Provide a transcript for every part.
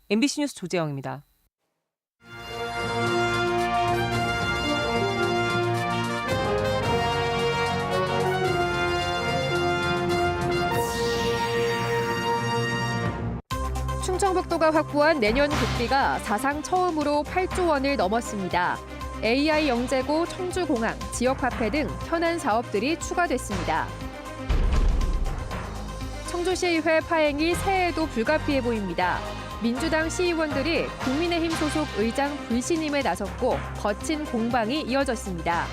MBC 뉴스 조재영입니다. 충청북도가 확보한 내년 국비가 사상 처음으로 8조 원을 넘었습니다. AI 영재고, 청주공항, 지역화폐 등 현안 사업들이 추가됐습니다. 청주시의회 파행이 새해에도 불가피해 보입니다. 민주당 시의원들이 국민의힘 소속 의장 불신임에 나섰고 거친 공방이 이어졌습니다.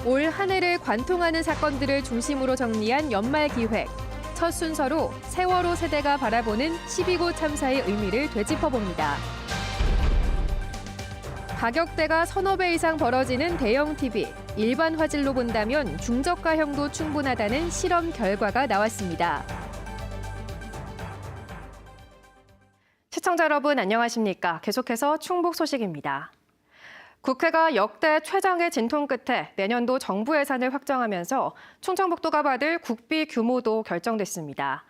올 한 해를 관통하는 사건들을 중심으로 정리한 연말 기획. 첫 순서로 세월호 세대가 바라보는 12구 참사의 의미를 되짚어봅니다. 가격대가 서너 배 이상 벌어지는 대형 TV. 일반 화질로 본다면 중저가형도 충분하다는 실험 결과가 나왔습니다. 시청자 여러분 안녕하십니까? 계속해서 충북 소식입니다. 국회가 역대 최장의 진통 끝에 내년도 정부 예산을 확정하면서 충청북도가 받을 국비 규모도 결정됐습니다.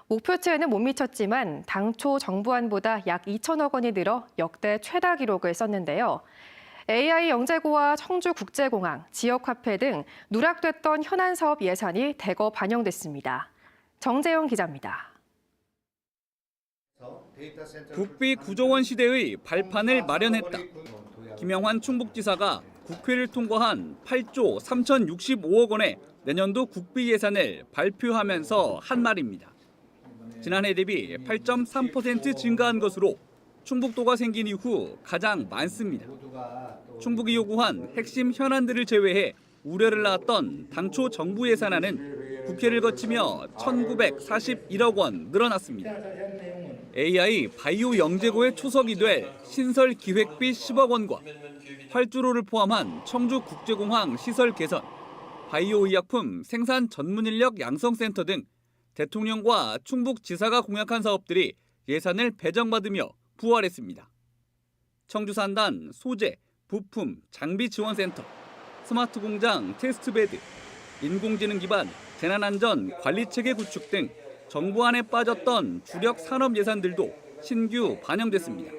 목표치에는 못 미쳤지만 당초 정부안보다 약 2천억 원이 늘어 역대 최다 기록을 썼는데요. AI 영재고와 청주국제공항, 지역화폐 등 누락됐던 현안 사업 예산이 대거 반영됐습니다. 정재영 기자입니다. 국비 9조 원 시대의 발판을 마련했다. 김영환 충북지사가 국회를 통과한 8조 3,065억 원의 내년도 국비 예산을 발표하면서 한 말입니다. 지난해 대비 8.3% 증가한 것으로 충북도가 생긴 이후 가장 많습니다. 충북이 요구한 핵심 현안들을 제외해 우려를 낳았던 당초 정부 예산안은 국회를 거치며 1,941억 원 늘어났습니다. AI 바이오 영재고의 초석이 될 신설 기획비 10억 원과 활주로를 포함한 청주국제공항 시설 개선, 바이오 의약품 생산 전문인력 양성센터 등 대통령과 충북지사가 공약한 사업들이 예산을 배정받으며 부활했습니다. 청주산단 소재, 부품, 장비 지원센터, 스마트 공장 테스트베드, 인공지능 기반 재난안전 관리체계 구축 등 정부안에 빠졌던 주력 산업 예산들도 신규 반영됐습니다.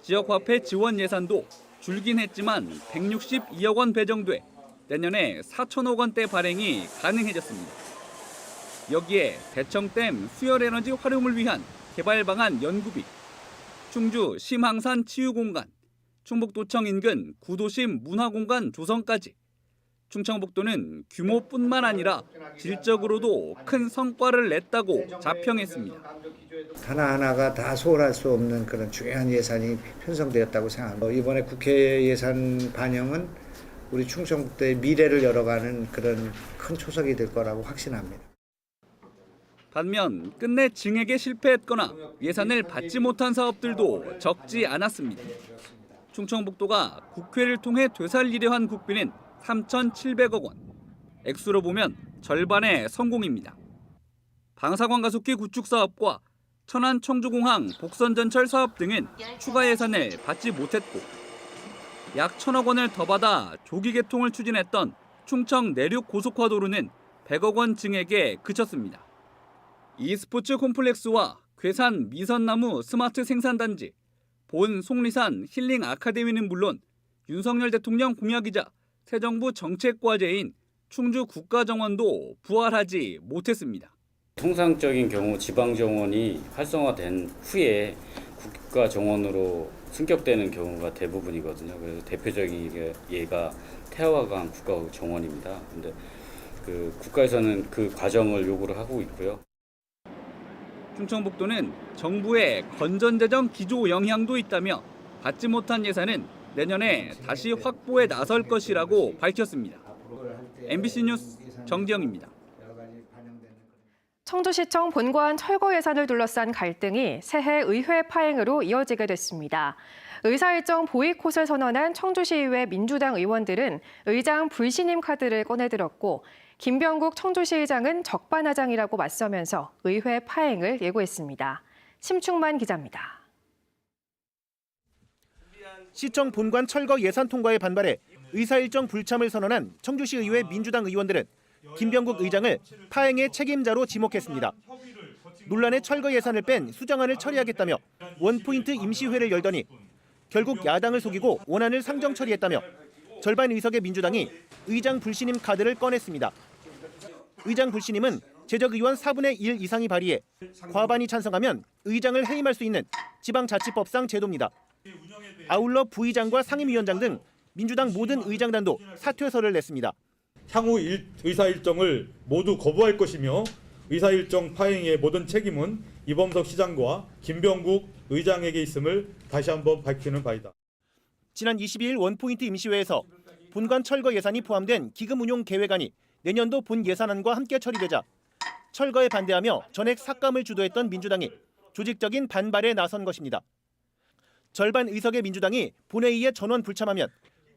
지역화폐 지원 예산도 줄긴 했지만 162억 원 배정돼 내년에 4천억 원대 발행이 가능해졌습니다. 여기에 대청댐 수열에너지 활용을 위한 개발 방안 연구비, 충주 심항산 치유공간, 충북도청 인근 구도심 문화공간 조성까지 충청북도는 규모뿐만 아니라 질적으로도 큰 성과를 냈다고 자평했습니다. 하나하나가 다 소홀할 수 없는 그런 중요한 예산이 편성되었다고 생각합니다. 이번에 국회 예산 반영은 우리 충청북도의 미래를 열어가는 그런 큰 초석이 될 거라고 확신합니다. 반면 끝내 증액에 실패했거나 예산을 받지 못한 사업들도 적지 않았습니다. 충청북도가 국회를 통해 되살리려 한 국비는 3,700억 원. 액수로 보면 절반의 성공입니다. 방사광 가속기 구축 사업과 천안 청주공항 복선전철 사업 등은 추가 예산을 받지 못했고 약 1,000억 원을 더 받아 조기 개통을 추진했던 충청 내륙 고속화도로는 100억 원 증액에 그쳤습니다. e스포츠 콤플렉스와 괴산 미선나무 스마트 생산단지, 본 속리산 힐링 아카데미는 물론 윤석열 대통령 공약이자 새 정부 정책과제인 충주 국가정원도 부활하지 못했습니다. 통상적인 경우 지방정원이 활성화된 후에 국가정원으로 승격되는 경우가 대부분이거든요. 그래서 대표적인 예가 태화강 국가정원입니다. 근데 그 국가에서는 그 과정을 요구를 하고 있고요. 충청북도는 정부의 건전재정 기조 영향도 있다며 받지 못한 예산은 내년에 다시 확보에 나설 것이라고 밝혔습니다. MBC 뉴스 정지영입니다. 청주시청 본관 철거 예산을 둘러싼 갈등이 새해 의회 파행으로 이어지게 됐습니다. 의사일정 보이콧을 선언한 청주시의회 민주당 의원들은 의장 불신임 카드를 꺼내들었고 김병국 청주시의장은 적반하장이라고 맞서면서 의회 파행을 예고했습니다. 심충만 기자입니다. 시청 본관 철거 예산 통과에 반발해 의사일정 불참을 선언한 청주시의회 민주당 의원들은 김병국 의장을 파행의 책임자로 지목했습니다. 논란의 철거 예산을 뺀 수정안을 처리하겠다며 원포인트 임시회를 열더니 결국 야당을 속이고 원안을 상정 처리했다며 절반 의석의 민주당이 의장 불신임 카드를 꺼냈습니다. 의장 불신임은 재적 의원 4분의 1 이상이 발의해 과반이 찬성하면 의장을 해임할 수 있는 지방자치법상 제도입니다. 아울러 부의장과 상임위원장 등 민주당 모든 의장단도 사퇴서를 냈습니다. 향후 의사 일정을 모두 거부할 것이며 의사 일정 파행의 모든 책임은 이범석 시장과 김병국 의장에게 있음을 다시 한번 밝히는 바이다. 지난 22일 원포인트 임시회에서 본관 철거 예산이 포함된 기금 운용 계획안이 내년도 본 예산안과 함께 처리되자 철거에 반대하며 전액 삭감을 주도했던 민주당이 조직적인 반발에 나선 것입니다. 절반 의석의 민주당이 본회의에 전원 불참하면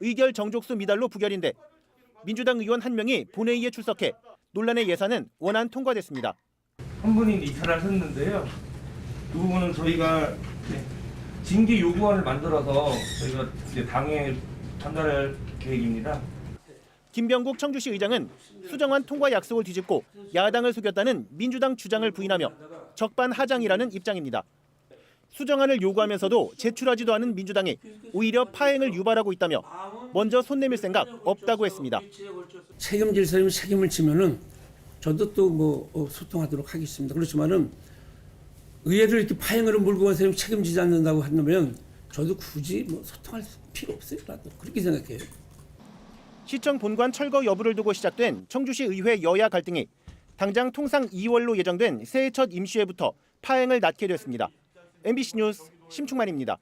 의결 정족수 미달로 부결인데 민주당 의원 한 명이 본회의에 출석해 논란의 예산은 원안 통과됐습니다. 한 분이 이탈을 했는데요. 이 부분은 저희가 징계 요구안을 만들어서 저희가 당에 전달할 계획입니다. 김병국 청주시 의장은 수정안 통과 약속을 뒤집고 야당을 속였다는 민주당 주장을 부인하며 적반하장이라는 입장입니다. 수정안을 요구하면서도 제출하지도 않은 민주당이 오히려 파행을 유발하고 있다며 먼저 손 내밀 생각 없다고 했습니다. 책임질 사람이 책임을 지면은 저도 또 소통하도록 하겠습니다. 그렇지만은 의회를 이렇게 파행으로 몰고 간 사람이 책임지지 않는다고 한다면 저도 굳이 소통할 필요 없어요. 나도 그렇게 생각해요. 시청 본관 철거 여부를 두고 시작된 청주시 의회 여야 갈등이 당장 통상 2월로 예정된 새해 첫 임시회부터 파행을 낳게 됐습니다. MBC 뉴스 심충만입니다.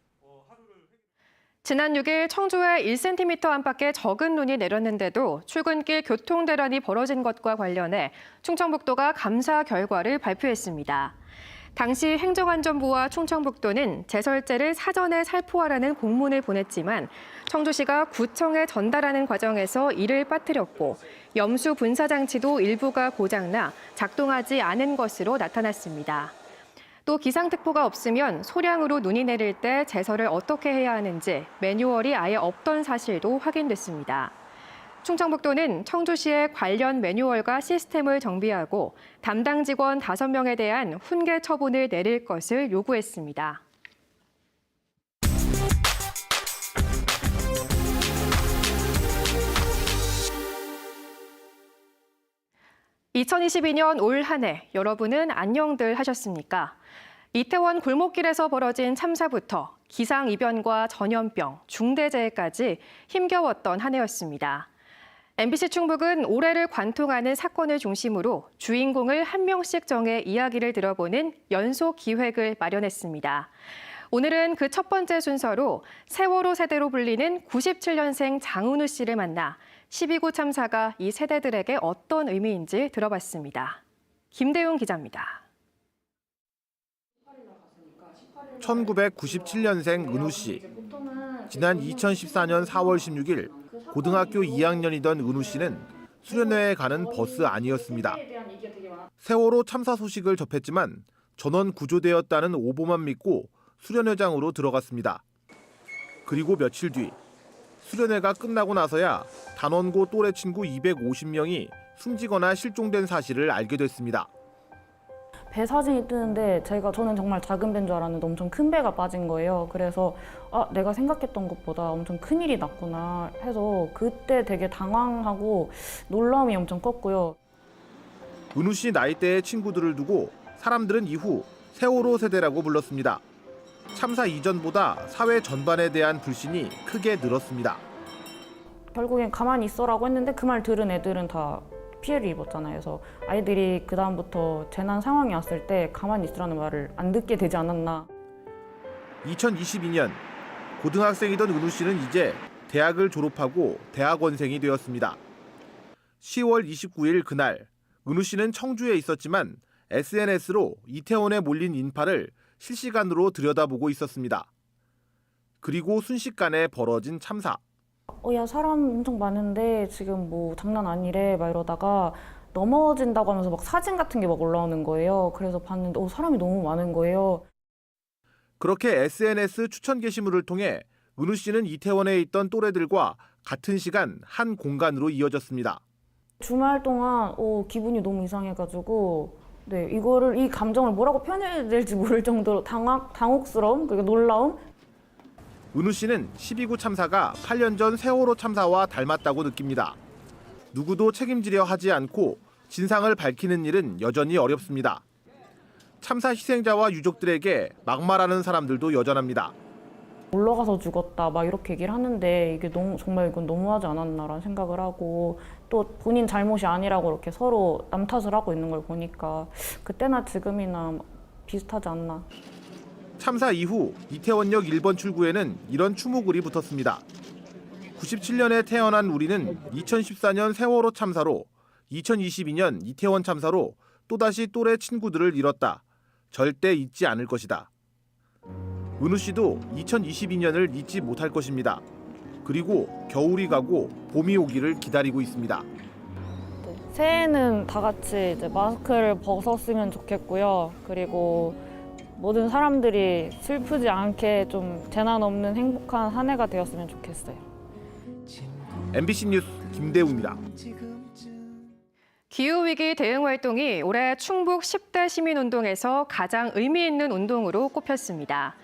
지난 6일 청주에 1cm 안팎의 적은 눈이 내렸는데도 출근길 교통대란이 벌어진 것과 관련해 충청북도가 감사 결과를 발표했습니다. 당시 행정안전부와 충청북도는 제설제를 사전에 살포하라는 공문을 보냈지만 청주시가 구청에 전달하는 과정에서 이를 빠뜨렸고 염수 분사 장치도 일부가 고장나 작동하지 않은 것으로 나타났습니다. 또 기상특보가 없으면 소량으로 눈이 내릴 때 제설을 어떻게 해야 하는지 매뉴얼이 아예 없던 사실도 확인됐습니다. 충청북도는 청주시에 관련 매뉴얼과 시스템을 정비하고 담당 직원 5명에 대한 훈계 처분을 내릴 것을 요구했습니다. (2022년) 올 한 해 여러분은 안녕들 하셨습니까? 이태원 골목길에서 벌어진 참사부터 기상이변과 전염병, 중대재해까지 힘겨웠던 한 해였습니다. MBC 충북은 올해를 관통하는 사건을 중심으로 주인공을 한 명씩 정해 이야기를 들어보는 연속 기획을 마련했습니다. 오늘은 그 첫 번째 순서로 세월호 세대로 불리는 97년생 장은우 씨를 만나 12구 참사가 이 세대들에게 어떤 의미인지 들어봤습니다. 김대웅 기자입니다. 1997년생 은우 씨. 지난 2014년 4월 16일 고등학교 2학년이던 은우 씨는 수련회에 가는 버스 안이었습니다. 세월호 참사 소식을 접했지만 전원 구조되었다는 오보만 믿고 수련회장으로 들어갔습니다. 그리고 며칠 뒤 수련회가 끝나고 나서야 단원고 또래 친구 250명이 숨지거나 실종된 사실을 알게 됐습니다. 배 사진이 뜨는데 저는 정말 작은 배인 줄 알았는데 엄청 큰 배가 빠진 거예요. 그래서 내가 생각했던 것보다 엄청 큰일이 났구나 해서 그때 되게 당황하고 놀라움이 엄청 컸고요. 은우 씨 나이대의 친구들을 두고 사람들은 이후 세월호 세대라고 불렀습니다. 참사 이전보다 사회 전반에 대한 불신이 크게 늘었습니다. 결국엔 가만히 있어라고 했는데 그 말 들은 애들은 다 피해를 입었잖아요. 그래서 아이들이 그다음부터 재난 상황이 왔을 때 가만히 있으라는 말을 안 듣게 되지 않았나. 2022년 고등학생이던 은우 씨는 이제 대학을 졸업하고 대학원생이 되었습니다. 10월 29일 그날 은우 씨는 청주에 있었지만 SNS로 이태원에 몰린 인파를 실시간으로 들여다보고 있었습니다. 그리고 순식간에 벌어진 참사. 야, 사람 엄청 많은데 지금 뭐 장난 아니래 막 이러다가 넘어진다고 하면서 막 사진 같은 게 막 올라오는 거예요. 그래서 봤는데 사람이 너무 많은 거예요. 그렇게 SNS 추천 게시물을 통해 은우 씨는 이태원에 있던 또래들과 같은 시간 한 공간으로 이어졌습니다. 주말 동안 기분이 너무 이상해가지고 네, 이 감정을 뭐라고 표현해야 될지 모를 정도로 당혹스러움, 그리고 놀라움. 은우 씨는 12구 참사가 8년 전 세월호 참사와 닮았다고 느낍니다. 누구도 책임지려 하지 않고 진상을 밝히는 일은 여전히 어렵습니다. 참사 희생자와 유족들에게 막말하는 사람들도 여전합니다. 올라가서 죽었다 막 이렇게 얘기를 하는데 이게 정말 이건 너무하지 않았나라는 생각을 하고 또 본인 잘못이 아니라고 이렇게 서로 남 탓을 하고 있는 걸 보니까 그때나 지금이나 비슷하지 않나. 참사 이후 이태원역 1번 출구에는 이런 추모글이 붙었습니다. 97년에 태어난 우리는 2014년 세월호 참사로 2022년 이태원 참사로 또다시 또래 친구들을 잃었다. 절대 잊지 않을 것이다. 은우 씨도 2022년을 잊지 못할 것입니다. 그리고 겨울이 가고 봄이 오기를 기다리고 있습니다. 네, 새해에는 다 같이 이제 마스크를 벗었으면 좋겠고요. 그리고 모든 사람들이 슬프지 않게 좀 재난 없는 행복한 한 해가 되었으면 좋겠어요. MBC 뉴스 김대우입니다. 기후위기 대응 활동이 올해 충북 10대 시민운동에서 가장 의미 있는 운동으로 꼽혔습니다.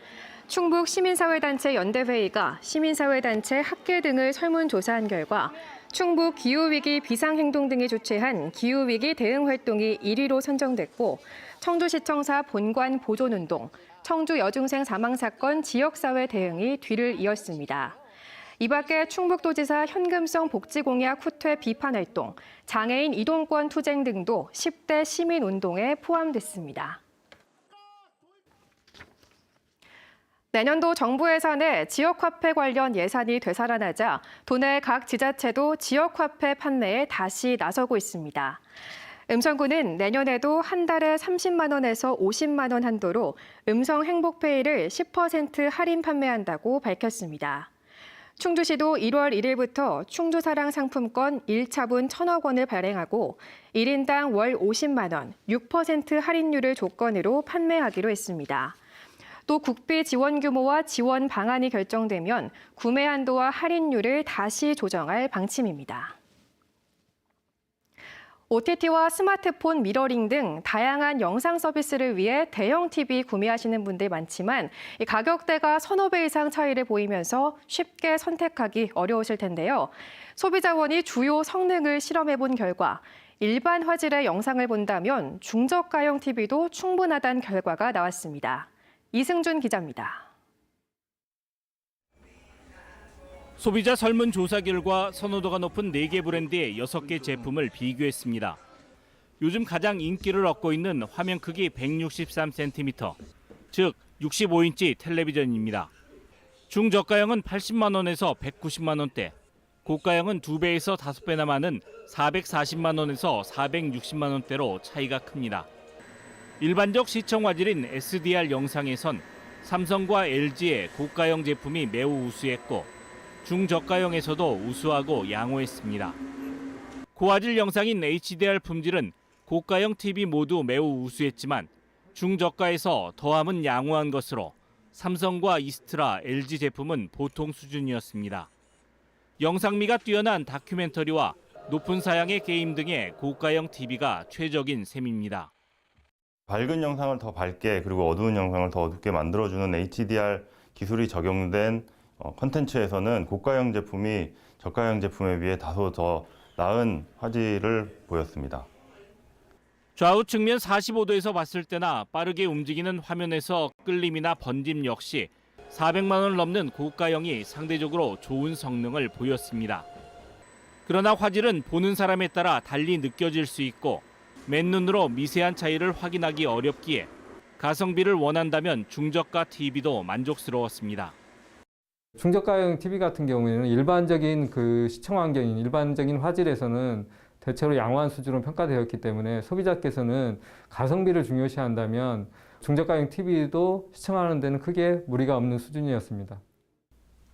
충북 시민사회단체 연대회의가 시민사회단체 학계 등을 설문조사한 결과 충북 기후위기 비상행동 등이 주최한 기후위기 대응 활동이 1위로 선정됐고 청주시청사 본관 보존운동, 청주 여중생 사망사건 지역사회 대응이 뒤를 이었습니다. 이 밖에 충북도지사 현금성 복지공약 후퇴 비판활동, 장애인 이동권 투쟁 등도 10대 시민운동에 포함됐습니다. 내년도 정부 예산에 지역화폐 관련 예산이 되살아나자 도내 각 지자체도 지역화폐 판매에 다시 나서고 있습니다. 음성군은 내년에도 한 달에 30만 원에서 50만 원 한도로 음성 행복페이를 10% 할인 판매한다고 밝혔습니다. 충주시도 1월 1일부터 충주사랑 상품권 1차분 1,000억 원을 발행하고 1인당 월 50만 원, 6% 할인율을 조건으로 판매하기로 했습니다. 또 국비 지원 규모와 지원 방안이 결정되면 구매 한도와 할인율을 다시 조정할 방침입니다. OTT와 스마트폰 미러링 등 다양한 영상 서비스를 위해 대형 TV 구매하시는 분들 많지만 가격대가 서너 배 이상 차이를 보이면서 쉽게 선택하기 어려우실 텐데요. 소비자원이 주요 성능을 실험해 본 결과 일반 화질의 영상을 본다면 중저가형 TV도 충분하다는 결과가 나왔습니다. 이승준 기자입니다. 소비자 설문조사 결과 선호도가 높은 4개 브랜드의 6개 제품을 비교했습니다. 요즘 가장 인기를 얻고 있는 화면 크기 163cm, 즉 65인치 텔레비전입니다. 중저가형은 80만 원에서 190만 원대, 고가형은 2배에서 5배나 많은 440만 원에서 460만 원대로 차이가 큽니다. 일반적 시청 화질인 SDR 영상에선 삼성과 LG의 고가형 제품이 매우 우수했고 중저가형에서도 우수하고 양호했습니다. 고화질 영상인 HDR 품질은 고가형 TV 모두 매우 우수했지만 중저가에서 더함은 양호한 것으로 삼성과 이스트라, LG 제품은 보통 수준이었습니다. 영상미가 뛰어난 다큐멘터리와 높은 사양의 게임 등의 고가형 TV가 최적인 셈입니다. 밝은 영상을 더 밝게 그리고 어두운 영상을 더 어둡게 만들어주는 HDR 기술이 적용된 콘텐츠에서는 고가형 제품이 저가형 제품에 비해 다소 더 나은 화질을 보였습니다. 좌우 측면 45도에서 봤을 때나 빠르게 움직이는 화면에서 끌림이나 번짐 역시 400만 원을 넘는 고가형이 상대적으로 좋은 성능을 보였습니다. 그러나 화질은 보는 사람에 따라 달리 느껴질 수 있고 맨눈으로 미세한 차이를 확인하기 어렵기에 가성비를 원한다면 중저가 TV도 만족스러웠습니다. 중저가형 TV 같은 경우에는 일반적인 시청 환경인 일반적인 화질에서는 대체로 양호한 수준으로 평가되었기 때문에 소비자께서는 가성비를 중요시한다면 중저가형 TV도 시청하는 데는 크게 무리가 없는 수준이었습니다.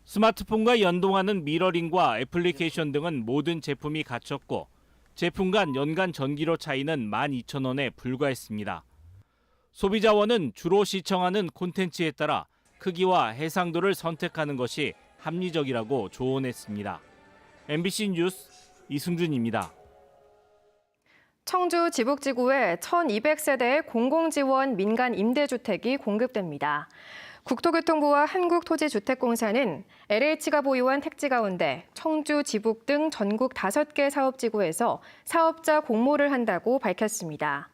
스마트폰과 연동하는 미러링과 애플리케이션 등은 모든 제품이 갖췄고 제품 간 연간 전기료 차이는 12,000원에 불과했습니다. 소비자원은 주로 시청하는 콘텐츠에 따라 크기와 해상도를 선택하는 것이 합리적이라고 조언했습니다. MBC 뉴스 이승준입니다. 청주 지북지구에 1,200세대의 공공지원 민간 임대주택이 공급됩니다. 국토교통부와 한국토지주택공사는 LH가 보유한 택지 가운데 청주, 지북 등 전국 5개 사업지구에서 사업자 공모를 한다고 밝혔습니다.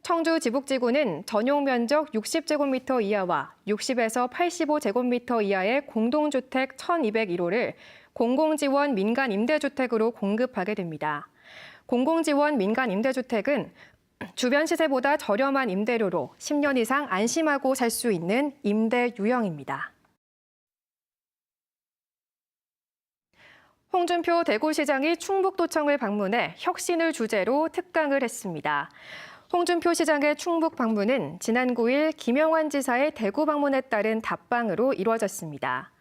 청주 지북지구는 전용 면적 60제곱미터 이하와 60에서 85제곱미터 이하의 공동주택 1,201호를 공공지원 민간 임대주택으로 공급하게 됩니다. 공공지원 민간 임대주택은 주변 시세보다 저렴한 임대료로 10년 이상 안심하고 살 수 있는 임대 유형입니다. 홍준표 대구시장이 충북도청을 방문해 혁신을 주제로 특강을 했습니다. 홍준표 시장의 충북 방문은 지난 9일 김영환 지사의 대구 방문에 따른 답방으로 이루어졌습니다.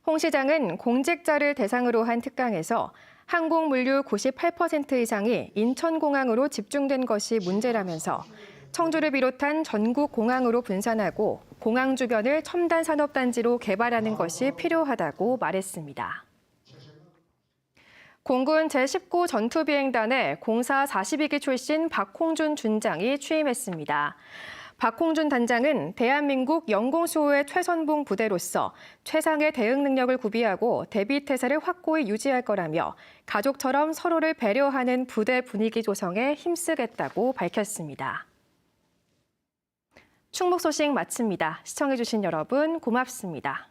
홍 시장은 공직자를 대상으로 한 특강에서 항공 물류 98% 이상이 인천공항으로 집중된 것이 문제라면서 청주를 비롯한 전국 공항으로 분산하고 공항 주변을 첨단 산업단지로 개발하는 것이 필요하다고 말했습니다. 공군 제19 전투비행단에 공사 42기 출신 박홍준 준장이 취임했습니다. 박홍준 단장은 대한민국 영공수호의 최선봉 부대로서 최상의 대응 능력을 구비하고 대비 태세를 확고히 유지할 거라며 가족처럼 서로를 배려하는 부대 분위기 조성에 힘쓰겠다고 밝혔습니다. 충북 소식 마칩니다. 시청해주신 여러분 고맙습니다.